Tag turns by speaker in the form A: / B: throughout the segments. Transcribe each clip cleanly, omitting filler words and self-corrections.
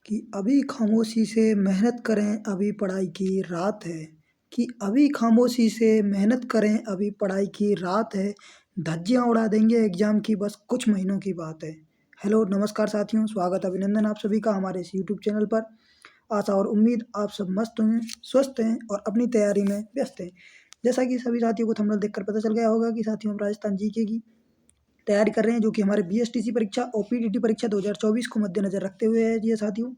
A: कि अभी खामोशी से मेहनत करें अभी पढ़ाई की रात है। कि अभी खामोशी से मेहनत करें अभी पढ़ाई की रात है। धज्जियाँ उड़ा देंगे एग्ज़ाम की बस कुछ महीनों की बात है। हेलो नमस्कार साथियों, स्वागत अभिनंदन आप सभी का हमारे इस यूट्यूब चैनल पर। आशा और उम्मीद आप सब मस्त हैं, स्वस्थ हैं और अपनी तैयारी में व्यस्त हैं। जैसा कि सभी साथियों को थंबनेल देखकर पता चल गया होगा कि साथियों हम राजस्थान जीके की तैयारी कर रहे हैं, जो कि हमारे बीएसटीसी परीक्षा और पीटीटी परीक्षा 2024 को मद्देनजर रखते हुए है जी साथियों।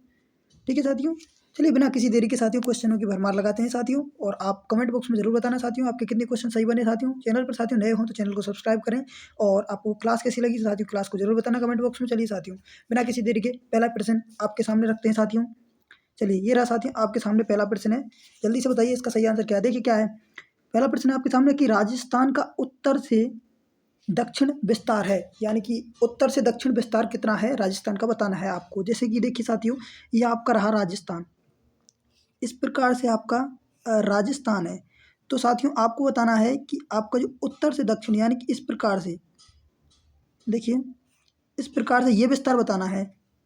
A: ठीक है साथियों, चलिए बिना किसी देरी के साथियों क्वेश्चनों की भरमार लगाते हैं साथियों। और आप कमेंट बॉक्स में जरूर बताना साथियों आपके कितने क्वेश्चन सही बने साथियों। चैनल पर साथियों नए हो तो चैनल को सब्सक्राइब करें। और आपको क्लास कैसी लगी साथियों, क्लास को जरूर बताना कमेंट बॉक्स में। चलिए साथियों बिना किसी देरी के पहला प्रश्न आपके सामने रखते हैं साथियों। चलिए ये रहा साथियों आपके सामने पहला प्रश्न है। जल्दी से बताइए इसका सही आंसर क्या है। देखिए क्या है पहला प्रश्न आपके सामने कि राजस्थान का उत्तर से दक्षिण विस्तार है, यानी कि उत्तर से दक्षिण विस्तार कितना है राजस्थान का बताना है आपको। जैसे कि देखिए साथियों ये आपका रहा राजस्थान, इस प्रकार से आपका राजस्थान है। तो साथियों आपको बताना है कि आपका जो उत्तर से दक्षिण यानी कि इस प्रकार से, देखिए इस प्रकार से ये विस्तार बताना है,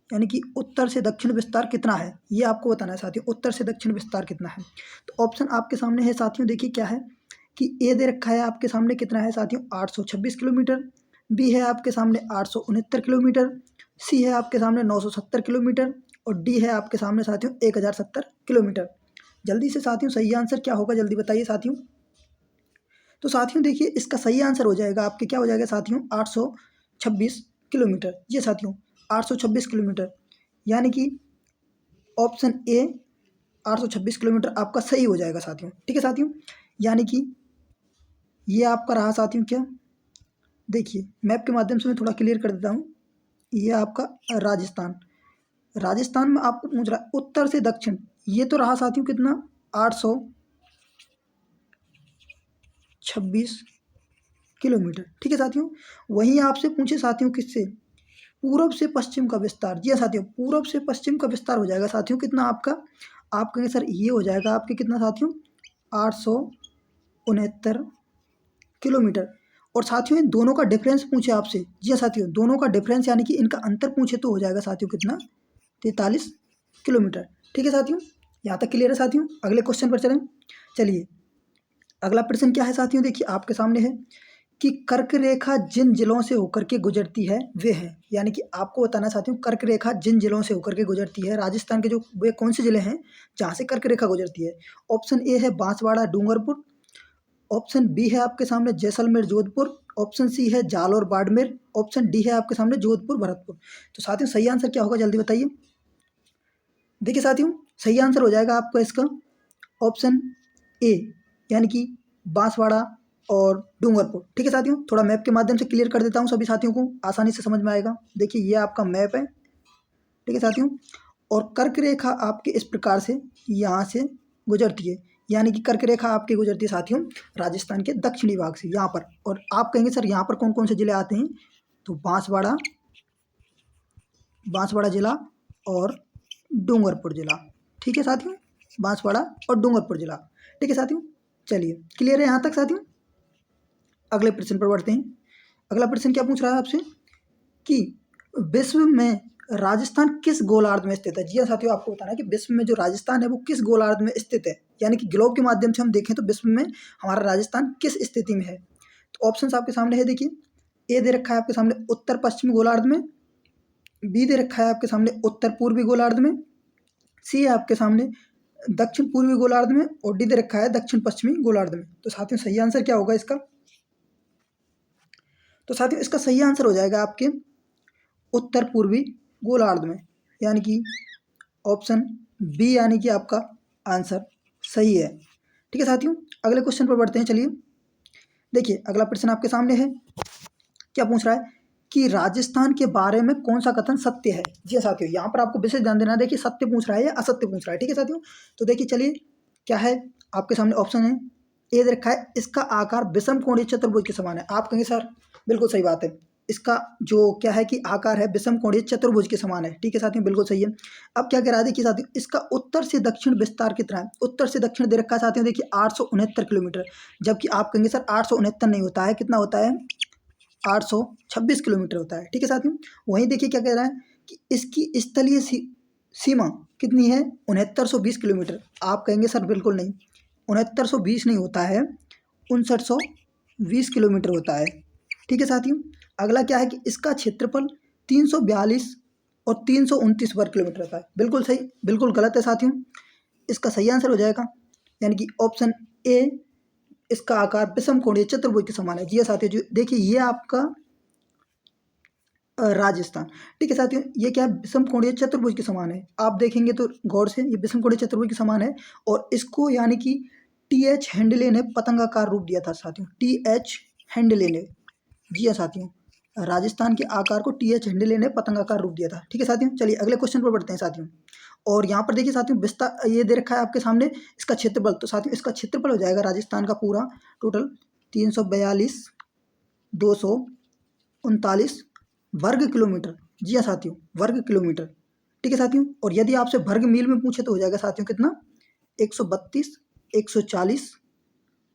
A: यानी कि उत्तर से दक्षिण विस्तार कितना है ये आपको बताना है साथियों। उत्तर से दक्षिण विस्तार कितना है, तो ऑप्शन आपके सामने है साथियों। देखिए क्या है कि ए दे रखा है आपके सामने कितना है साथियों 826 किलोमीटर, बी है आपके सामने 869 किलोमीटर, सी है आपके सामने 970 किलोमीटर और डी है आपके सामने साथियों 1070 किलोमीटर। जल्दी से साथियों सही आंसर क्या होगा जल्दी बताइए साथियों। तो साथियों देखिए इसका सही आंसर हो जाएगा आपके क्या हो जाएगा साथियों 826 किलोमीटर। ये साथियों 826 किलोमीटर, यानी कि ऑप्शन ए 826 किलोमीटर आपका सही हो जाएगा साथियों। ठीक है साथियों, यानी कि ये आपका रहा साथियों क्या, देखिए मैप के माध्यम से मैं थोड़ा क्लियर कर देता हूँ। ये आपका राजस्थान, राजस्थान में आपको पूछ रहा है उत्तर से दक्षिण, ये तो रहा साथियों कितना 826 किलोमीटर। ठीक है साथियों, वहीं आपसे पूछे साथियों किससे, पूरब से पश्चिम का विस्तार। जी हाँ साथियों, पूरब से पश्चिम का विस्तार हो जाएगा साथियों कितना आपका, आप कहेंगे सर ये हो जाएगा आपके कितना साथियों 869 किलोमीटर। और साथियों इन दोनों का डिफरेंस पूछे आपसे, जी हाँ साथियों दोनों का डिफरेंस यानी कि इनका अंतर पूछे तो हो जाएगा साथियों कितना 43 किलोमीटर। ठीक है साथियों, यहाँ तक क्लियर है साथियों। अगले क्वेश्चन पर चलें। चलिए अगला प्रश्न क्या है साथियों, देखिए आपके सामने है कि कर्क रेखा जिन जिलों से होकर के गुजरती है वे हैं, यानी कि आपको बताना साथियों कर्क रेखा जिन जिलों से होकर के गुजरती है राजस्थान के जो वे कौन से जिले हैं जहाँ से कर्क रेखा गुजरती है। ऑप्शन ए है बांसवाड़ा डूंगरपुर, ऑप्शन बी है आपके सामने जैसलमेर जोधपुर, ऑप्शन सी है जालौर बाड़मेर, ऑप्शन डी है आपके सामने जोधपुर भरतपुर। तो साथियों सही आंसर क्या होगा जल्दी बताइए। देखिए साथियों सही आंसर हो जाएगा आपका इसका ऑप्शन ए, यानी कि बांसवाड़ा और डूंगरपुर। ठीक है साथियों, थोड़ा मैप के माध्यम से क्लियर कर देता हूँ सभी साथियों को, आसानी से समझ में आएगा। देखिए ये आपका मैप है। ठीक है साथियों, और कर्क रेखा आपके इस प्रकार से यहाँ से गुजरती है, यानी कि कर्क रेखा आपकी गुजरती है साथियों राजस्थान के दक्षिणी भाग से यहाँ पर। और आप कहेंगे सर यहाँ पर कौन कौन से जिले आते हैं, तो बांसवाड़ा, बांसवाड़ा जिला और डूंगरपुर जिला। ठीक है साथियों, बांसवाड़ा और डूंगरपुर जिला। ठीक है साथियों, चलिए क्लियर है यहाँ तक साथियों। अगले प्रश्न पर बढ़ते हैं। अगला प्रश्न क्या पूछ रहा है आपसे कि विश्व में राजस्थान किस गोलार्ध में स्थित है। जी हाँ साथियों, आपको बताना है कि विश्व में जो राजस्थान है वो किस गोलार्ध में स्थित है, यानी कि ग्लोब के माध्यम से हम देखें तो विश्व में हमारा राजस्थान किस स्थिति में है। तो ऑप्शन आपके सामने है, देखिए ए दे रखा है आपके सामने उत्तर पश्चिमी गोलार्ध में, बी दे रखा है आपके सामने उत्तर पूर्वी गोलार्ध में, सी है आपके सामने दक्षिण पूर्वी गोलार्ध में, और डी दे रखा है दक्षिण पश्चिमी गोलार्ध में। तो साथियों सही आंसर क्या होगा इसका, तो साथियों इसका सही आंसर हो जाएगा आपके उत्तर पूर्वी गोलार्ध में, यानी कि ऑप्शन बी, यानी कि आपका आंसर सही है। ठीक है साथियों, अगले क्वेश्चन पर बढ़ते हैं। चलिए देखिए अगला प्रश्न आपके सामने है, क्या पूछ रहा है कि राजस्थान के बारे में कौन सा कथन सत्य है। जी हाँ साथियों, यहाँ पर आपको विशेष ध्यान देना है, देखिए सत्य पूछ रहा है या असत्य पूछ रहा है। ठीक है साथियों, तो देखिए चलिए क्या है आपके सामने ऑप्शन है, ए दे रखा है इसका आकार विषम कोणीय चतुर्भुज के समान है। आप कहेंगे सर बिल्कुल सही बात है, इसका जो क्या है कि आकार है विषम कोणीय चतुर्भुज के समान है। ठीक है साथियों, बिल्कुल सही है। अब क्या कह रहा है देखिए साथियों, इसका उत्तर से दक्षिण विस्तार कितना है। उत्तर से दक्षिण दे रखा है साथियों देखिए 869 किलोमीटर, जबकि आप कहेंगे सर 869 नहीं होता है, कितना होता है 826 किलोमीटर होता है। ठीक है साथियों, वहीं देखिए क्या कह रहा है कि इसकी स्थलीय सीमा कितनी है? 6920 किलोमीटर। आप कहेंगे सर बिल्कुल नहीं, 6920 नहीं होता है, 5920 किलोमीटर होता है। ठीक है साथियों। अगला क्या है कि इसका क्षेत्रफल 342 और 329 वर्ग किलोमीटर होता है। बिल्कुल सही, बिल्कुल गलत है साथियों। इसका सही आंसर हो जाएगा यानी कि ऑप्शन ए, इसका आकार विषम कोणीय चतुर्भुज के समान है। जी हाँ साथियों, जो देखिए ये आपका राजस्थान। ठीक है साथियों, ये क्या है? विषम कोणीय चतुर्भुज के समान है। आप देखेंगे तो गौर से, ये विषम कोणीय चतुर्भुज के समान है और इसको यानी कि टी.एच. हेंडले ने पतंगाकार रूप दिया था साथियों, टी.एच. हेंडले ने। जी हाँ साथियों, राजस्थान के आकार को टी.एच. हेंडले ने पतंगाकार रूप दिया था। ठीक है साथियों, चलिए अगले क्वेश्चन पर बढ़ते हैं साथियों। और यहाँ पर देखिए साथियों, विस्तार ये दे रखा है आपके सामने इसका क्षेत्रफल। तो साथियों इसका क्षेत्रफल हो जाएगा राजस्थान का पूरा टोटल 342,239 वर्ग किलोमीटर। जी हाँ साथियों, वर्ग किलोमीटर। ठीक है साथियों, और यदि आपसे वर्ग मील में पूछे तो हो जाएगा साथियों कितना? 140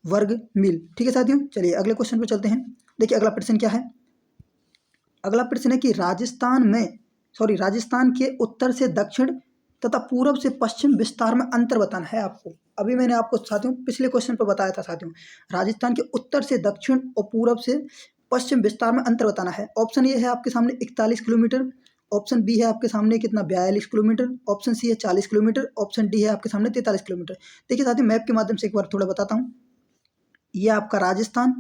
A: वर्ग मील। ठीक है साथियों, चलिए अगले क्वेश्चन पर चलते हैं। देखिए अगला प्रश्न क्या है? अगला प्रश्न है कि राजस्थान के उत्तर से दक्षिण तथा पूर्व से पश्चिम विस्तार में अंतर बताना है आपको। अभी मैंने आपको साथियों पिछले क्वेश्चन पर बताया था साथियों, राजस्थान के उत्तर से दक्षिण और पूर्व से पश्चिम विस्तार में अंतर बताना है। ऑप्शन ए है आपके सामने 41 किलोमीटर, ऑप्शन बी है आपके सामने कितना 42 किलोमीटर, ऑप्शन सी है 40 किलोमीटर, ऑप्शन डी है आपके सामने 43 किलोमीटर। देखिए साथियों, मैप के माध्यम से एक बार थोड़ा बताता हूँ। ये आपका राजस्थान,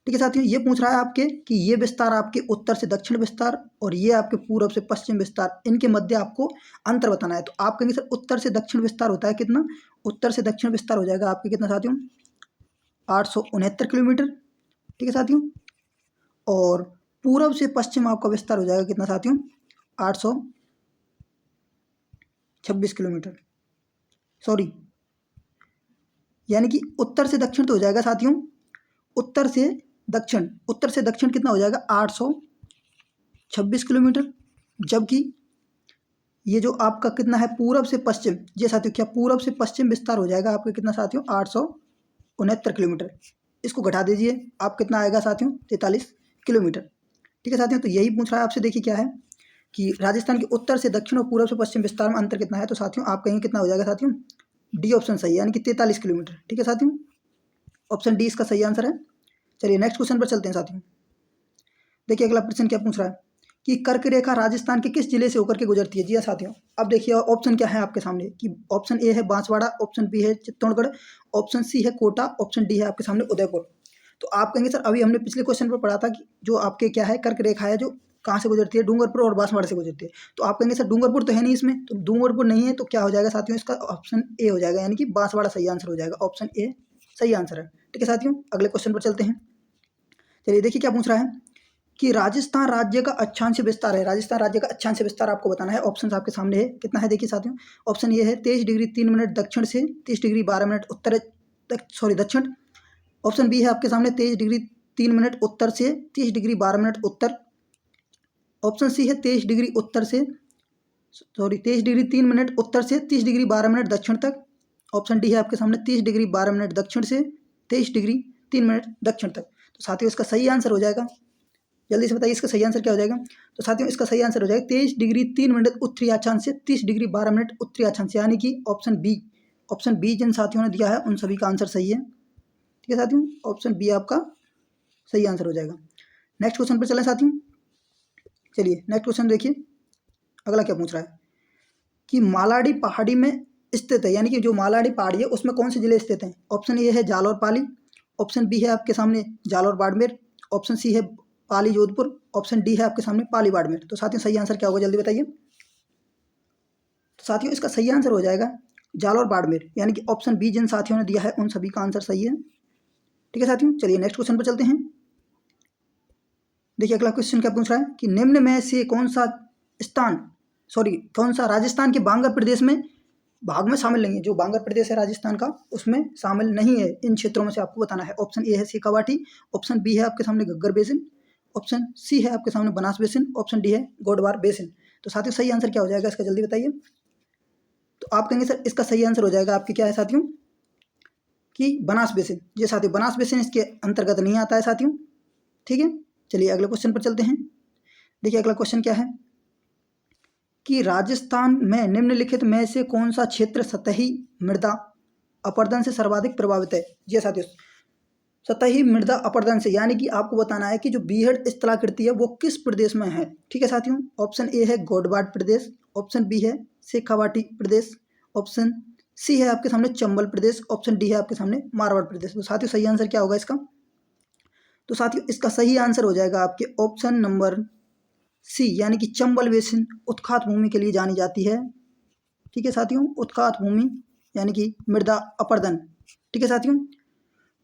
A: ठीक है साथियों, ये पूछ रहा है आपके कि ये विस्तार आपके उत्तर से दक्षिण विस्तार और ये आपके पूर्व से पश्चिम विस्तार, इनके मध्य आपको अंतर बताना है। तो आप कहेंगे सर उत्तर से दक्षिण विस्तार होता है कितना? उत्तर से दक्षिण विस्तार हो जाएगा आपके कितना साथियों? 869 किलोमीटर। ठीक है साथियों, और पूर्व से पश्चिम आपका विस्तार हो जाएगा कितना साथियों? 826 किलोमीटर। सॉरी, यानी कि उत्तर से दक्षिण तो हो जाएगा साथियों, उत्तर से दक्षिण कितना हो जाएगा? 826 किलोमीटर। जबकि ये जो आपका कितना है पूर्व से पश्चिम, ये साथियों क्या पूर्व से पश्चिम विस्तार हो जाएगा आपका कितना साथियों? 869 किलोमीटर। इसको घटा दीजिए, आप कितना आएगा साथियों? 43 किलोमीटर। ठीक है साथियों, तो यही पूछ रहा है आपसे। देखिए क्या है कि राजस्थान के उत्तर से दक्षिण और पूर्व से पश्चिम विस्तार में अंतर कितना है। तो साथियों आप कहेंगे कितना हो जाएगा साथियों? डी ऑप्शन सही है, यानी कि 43 किलोमीटर। ठीक है साथियों, ऑप्शन डी इसका सही आंसर है। चलिए नेक्स्ट क्वेश्चन पर चलते हैं साथियों। देखिए अगला प्रश्न क्या पूछ रहा है कि कर्क रेखा राजस्थान के किस जिले से होकर के गुजरती है। जी हाँ साथियों, अब देखिए ऑप्शन क्या है आपके सामने कि ऑप्शन ए है बांसवाड़ा, ऑप्शन बी है चित्तौड़गढ़, ऑप्शन सी है कोटा, ऑप्शन डी है आपके सामने उदयपुर। तो आप कहेंगे सर अभी हमने पिछले क्वेश्चन पर पढ़ा था कि जो आपके क्या है कर्क रेखा है जो कहाँ से गुजरती है? डूंगरपुर और बांसवाड़ा से गुजरती है। तो आप कहेंगे सर डूंगरपुर तो है नहीं इसमें, तो डूंगरपुर नहीं है तो क्या हो जाएगा साथियों? इसका ऑप्शन ए हो जाएगा, यानी कि बांसवाड़ा सही आंसर हो जाएगा। ऑप्शन ए सही आंसर है। ठीक है साथियों, अगले क्वेश्चन पर चलते हैं। चलिए देखिए क्या पूछ रहा है कि राजस्थान राज्य का अक्षांश विस्तार है। राजस्थान राज्य का अक्षांश विस्तार आपको बताना है। ऑप्शन आपके सामने है, कितना है देखिए साथियों। ऑप्शन ये है 23 डिग्री 3 मिनट दक्षिण से 30 डिग्री 12 मिनट उत्तर दक्षिण। ऑप्शन बी है आपके सामने 23 डिग्री 3 मिनट उत्तर से 30 डिग्री 12 मिनट उत्तर। ऑप्शन सी है 23 डिग्री 3 मिनट उत्तर से 30 डिग्री 12 मिनट दक्षिण तक। ऑप्शन डी है आपके सामने 30 डिग्री 12 मिनट दक्षिण से 23 डिग्री 3 मिनट दक्षिण तक। तो साथियों इसका सही आंसर हो जाएगा, जल्दी से बताइए इसका सही आंसर क्या हो जाएगा। तो साथियों इसका सही आंसर हो जाएगा 23 डिग्री 3 मिनट उत्तरी अक्षांश से 30 डिग्री 12 मिनट उत्तरी अक्षांश, यानी कि ऑप्शन बी जिन साथियों ने दिया है उन सभी का आंसर सही है। ठीक है साथियों, ऑप्शन बी आपका सही आंसर हो जाएगा। नेक्स्ट क्वेश्चन पर चलें साथियों। चलिए नेक्स्ट क्वेश्चन देखिए, अगला क्या पूछ रहा है कि मालाडी पहाड़ी में स्थित है, यानी कि जो मालाडी पहाड़ी है उसमें कौन से जिले स्थित हैं। ऑप्शन ए है जालौर पाली, ऑप्शन बी है आपके सामने जालौर बाड़मेर, ऑप्शन सी है पाली जोधपुर, ऑप्शन डी है आपके सामने पाली बाड़मेर। तो साथियों सही आंसर क्या होगा, जल्दी बताइए। तो साथियों इसका सही आंसर हो जाएगा जालौर बाड़मेर, यानी कि ऑप्शन बी जिन साथियों ने दिया है उन सभी का आंसर सही है। ठीक है साथियों, चलिए नेक्स्ट क्वेश्चन पर चलते हैं। देखिए अगला क्वेश्चन क्या पूछ रहा है कि निम्न में से कौन सा राजस्थान के बांगर प्रदेश में भाग में शामिल नहीं है। जो बांगर प्रदेश है राजस्थान का उसमें शामिल नहीं है, इन क्षेत्रों में से आपको बताना है। ऑप्शन ए है शेखावाटी, ऑप्शन बी है आपके सामने घग्गर बेसिन, ऑप्शन सी है आपके सामने बनास बेसिन, ऑप्शन डी है गोडवार बेसिन। तो साथियों सही आंसर क्या हो जाएगा इसका, जल्दी बताइए। तो आप कहेंगे सर इसका सही आंसर हो जाएगा आपके क्या है साथियों कि बनास बेसिन। ये साथियों बनास बेसिन इसके अंतर्गत नहीं आता है साथियों। ठीक है, चलिए अगले क्वेश्चन पर चलते हैं। देखिए अगला क्वेश्चन क्या है कि राजस्थान में निम्नलिखित में से कौन सा क्षेत्र सतही मृदा अपरदन से सर्वाधिक प्रभावित है। जी साथियों, सतही मृदा अपरदन से यानी कि आपको बताना है कि जो बीहड़ स्थलाकृति है वो किस प्रदेश में है। ठीक है साथियों, ऑप्शन ए है गौडवाड प्रदेश, ऑप्शन बी है शेखावाटी प्रदेश, ऑप्शन सी है आपके सामने चंबल प्रदेश, ऑप्शन डी है आपके सामने मारवाड़ प्रदेश। तो साथियों सही आंसर क्या होगा इसका? तो साथियों इसका सही आंसर हो जाएगा आपके ऑप्शन नंबर सी, यानी कि चंबल बेसिन उत्खात भूमि के लिए जानी जाती है। ठीक है साथियों, उत्खात भूमि यानी कि मृदा अपरदन। ठीक है साथियों,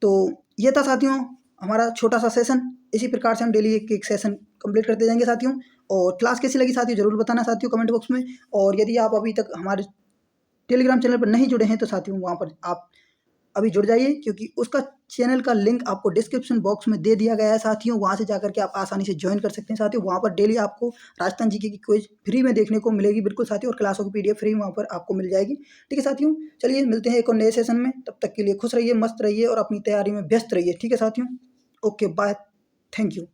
A: तो ये था साथियों हमारा छोटा सा सेशन। इसी प्रकार से हम डेली एक एक सेशन कंप्लीट करते जाएंगे साथियों। और क्लास कैसी लगी साथियों जरूर बताना साथियों कमेंट बॉक्स में। और यदि आप अभी तक हमारे टेलीग्राम चैनल पर नहीं जुड़े हैं तो साथियों वहाँ पर आप अभी जुड़ जाइए, क्योंकि उसका चैनल का लिंक आपको डिस्क्रिप्शन बॉक्स में दे दिया गया है साथियों। वहाँ से जाकर के आप आसानी से ज्वाइन कर सकते हैं साथियों। वहाँ पर डेली आपको राजस्थान जीके की क्विज फ्री में देखने को मिलेगी बिल्कुल साथियों, और क्लासों की पीडीएफ फ्री वहाँ पर आपको मिल जाएगी। ठीक है साथियों, चलिए मिलते हैं एक और नए सेशन में। तब तक के लिए खुश रहिए, मस्त रहिए और अपनी तैयारी में व्यस्त रहिए। ठीक है साथियों, ओके बाय, थैंक यू।